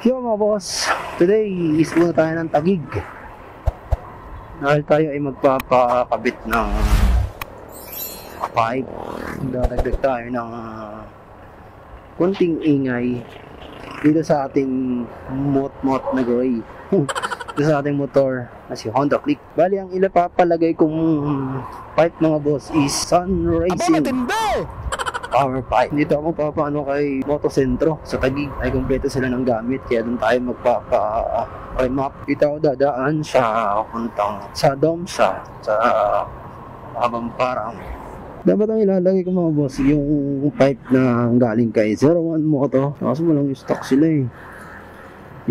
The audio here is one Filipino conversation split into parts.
Yo mga boss, today is muna tayo ng Taguig dahil tayo ay magpapakabit ng pipe. Dadagdag tayo ng kunting ingay dito sa ating mot-mot na gray dito sa ating motor na si Honda Click. Bali ang ilapapalagay kong pipe mga boss is Sun Racing power pipe. Dito ako papaano kay Motocentro sa Taguig, ay kompleto sila ng gamit, kaya doon tayo magpapa-remap. Dito ako dadaan sa puntang sa Domsa sa Abamparang. Dapat ang ilalagay ko mga boss yung pipe na galing kay 01 Moto, kaso walang stock sila eh.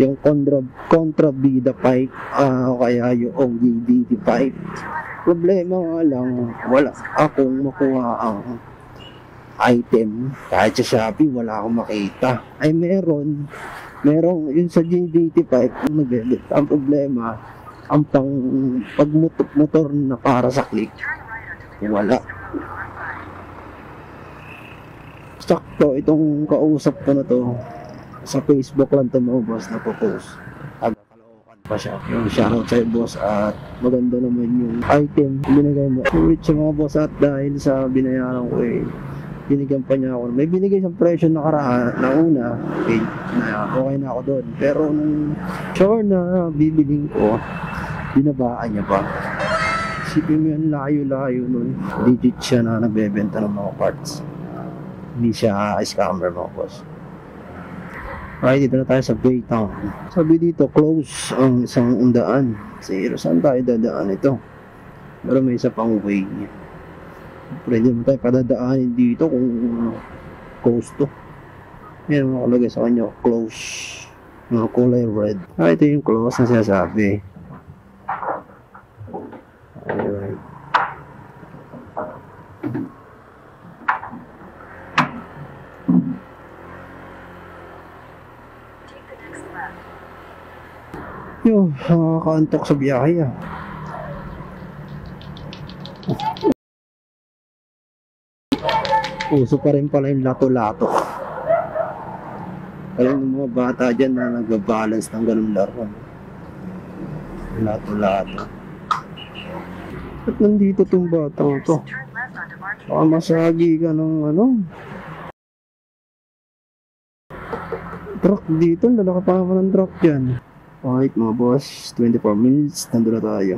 Yung kontrabida pipe o kaya yung GDT pipe. Problema nga lang, wala akong makuha ang item. Kahit sa Shopee wala akong makita. Ay merong yun sa GDT pipe nagbebit. Ang problema, ang pagmotor na para sa Click wala. Sakto itong kausap ko na to sa Facebook lang to mga boss na po-post. Kalookan pa siya. Yung shoutout sa'yo boss, at maganda naman yung item binigay mo. Ulit sa mga boss, at dahil sa binayaran ko binigyan pa niya ako. May binigay sa presyo na una, okay na ako doon. Pero nung sure na bibiling ko, binabaan niya pa. Sipin mo yan, layo-layo nun. Legit siya na nagbebenta ng mga parts. Hindi siya scammer mga boss. Right, dito na tayo sa Baytown. Sabi dito, close ang isang daan. Zero, saan tayo dadaan ito? Pero may isa pang way. Pwede mo tayo padadaanin dito kung close to. Yan makalagay sa kanya, close. Mga kulay red. Ito yung close na sinasabi. Alright. Yo, nakakaantok sa biyahe Uso pa rin pala yung lato-lato. Kaya yung mga bata dyan na nag-balance ng ganun laro. Lato-lato. At nandito tong batang to? Baka masagi ka ng truck dito. Lalaki pa naman ng truck dyan. Alright mga boss, 24 minutes. Nandun na tayo.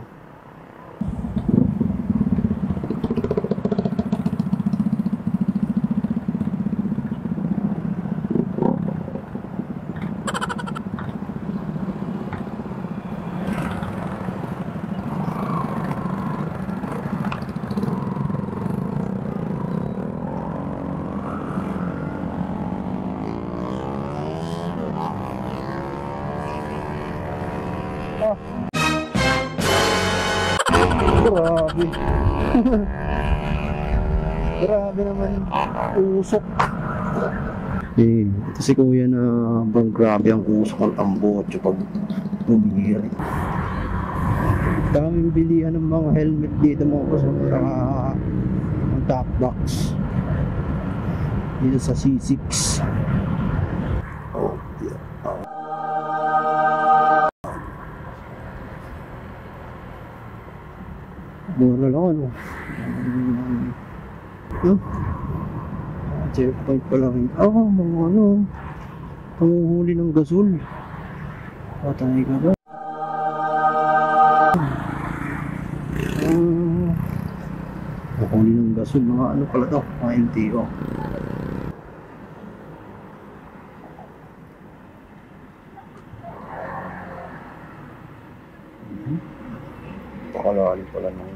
Grabe. Grabe naman. Usok. Ito si kuya na bang grabe ang usok ng tambotso pag bumiri. Daming bilihan ng mga helmet dito mga boss. Ang top box. Dito sa C6. Mura lang checkpoint pa lang. Mga panguhuli ng gasol. Patay ka ba? Panguhuli ng gasol. Mga pala to? Mga LTO. Pakalalim pala ng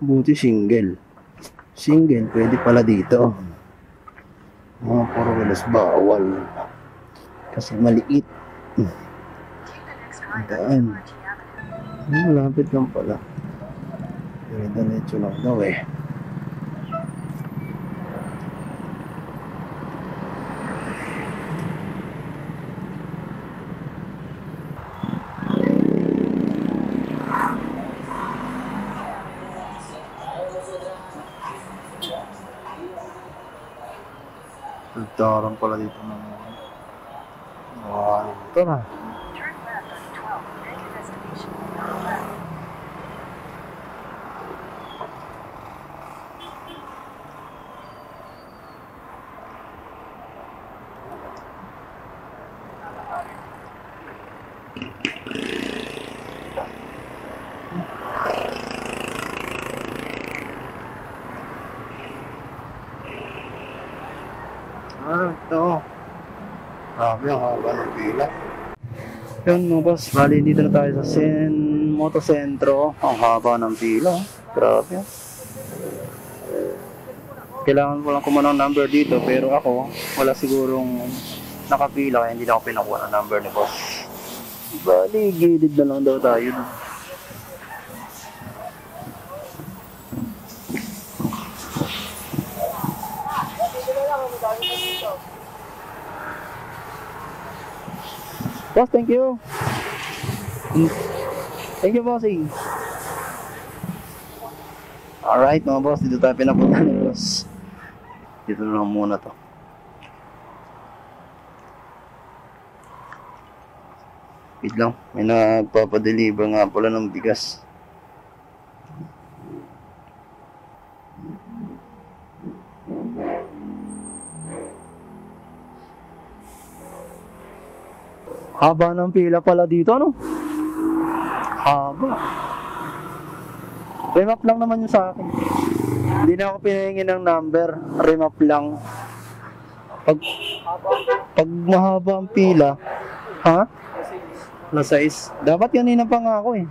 buti single, pwede pala dito. Mga puro walas bawal kasi maliit. Daan malapit lang pala, diretso lang daw Nagtaran pala dito ng ito na. Turn left on 12, then your destination. Left. Ito. Grabe ang haba ng pila. Yun mga boss, bali dito na tayo sa Motosentro. Ang haba ng pila. Grabe. Kailangan ko lang kumuha ng number dito, pero ako, wala sigurong nakapila kaya hindi na ako pinakuha ng number ni boss. Bali, gilid na lang daw tayo. Boss, thank you. Thank you, bossing. Alright, mga boss, dito tayo pinapunta ni boss. Dito na lang muna to. Wait lang, may nagpapadeliver nga pala ng bigas. Haba ng pila pala dito, ano? Haba. Remap lang naman yung sa akin. Hindi na ako pinahingi ng number. Remap lang. Pag mahaba ang pila, ha? Alas 6. Dapat kanina pa nga ako eh.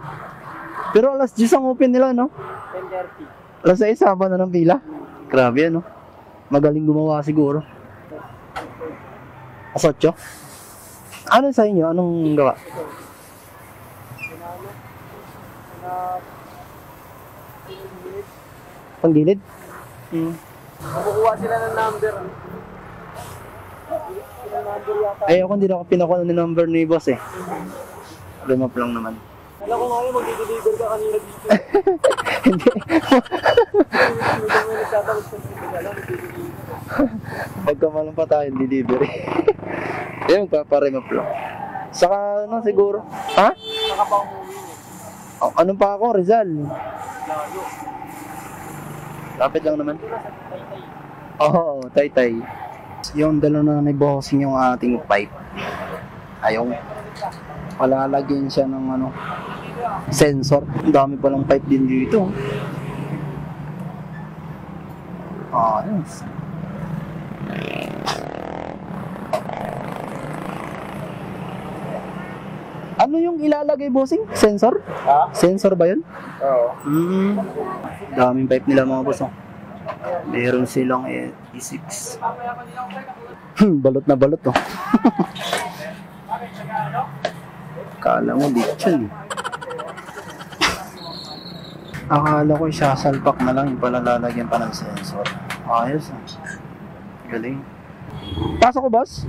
Pero alas 10 ang open nila, no? 10:30. Alas 6, haba na ng pila. Grabe, ano? Magaling gumawa siguro. Alas 8? Ano sa inyo? Anong gawa? Panggilid? Makukuha sila ng number. Ay, ako hindi na ako pinakuha ng number ni boss eh. Remap lang naman. Alam ko nga yun, mag-deliver ka kanina dito. Hindi. Hindi may nagtatawag sa dito. Alam, mag-deliver. Pagkamalang pa tayo, delivery. Ayun, paparemap lang. Saka, ano, siguro. Ha? Nakapang-movie eh. Ano pa ako, Rizal? Layo. Lapit lang naman. Ito na sa Taytay. Oo, Taytay. Yung dala na ni bossing yung ating pipe. Ayong palalagyan siya ng ano, sensor. Ang dami palang pipe din dito. Ayos. Ano yung ilalagay, bossing? Sensor? Ha? Sensor ba yun? Oo. Daming pipe nila mga boss. Meron silang E6. Balot na balot oh. Kala mo lechon eh. Akala ko isasalpak na lang yung pala lalagyan pa ng sensor. Ayos ah. Galing. Pasok ko, boss?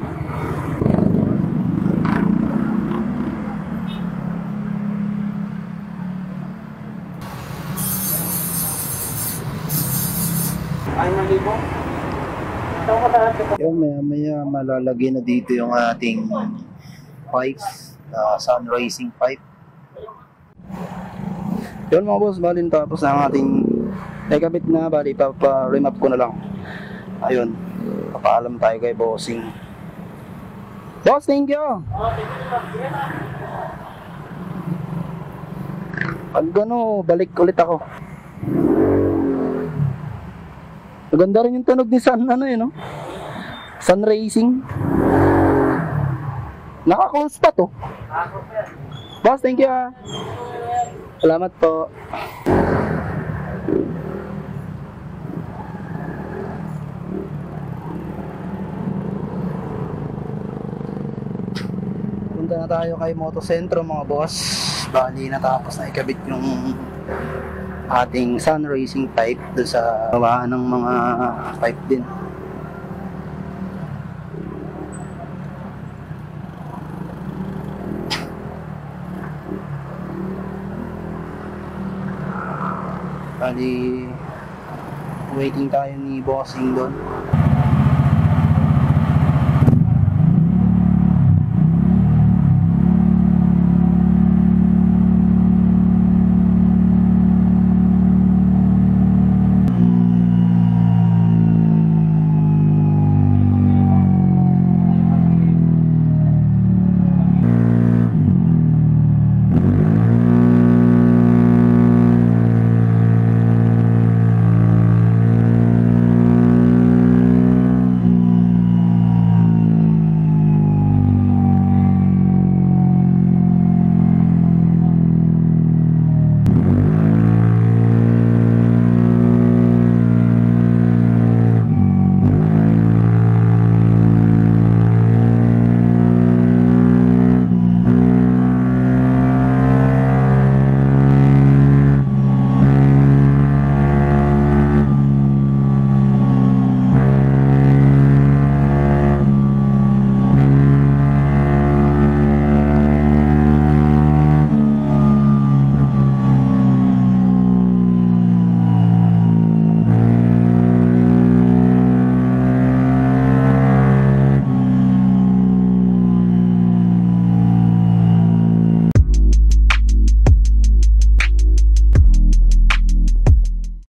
Ay, malibo. Ito ko talaga. Yung maya malalagay na dito yung ating pipes, sun racing pipe. Yun mga boss, bali tapos na ang ating nakabit na, bali pa-remap ko na lang. Ayun, papaalam tayo kay bossing. Boss, thank you! Pag ano, balik ulit ako. Maganda rin yung tunog ni Sun, ano yun, no? Sun Racing. Naka-close pa to. Boss, thank you ah. Salamat po. Punta na tayo kay Motosentro mga boss. Bali natapos na ikabit yung ating sun racing pipe doon sa bawaan ng mga pipe din. Bali waiting tayo ni bossing doon.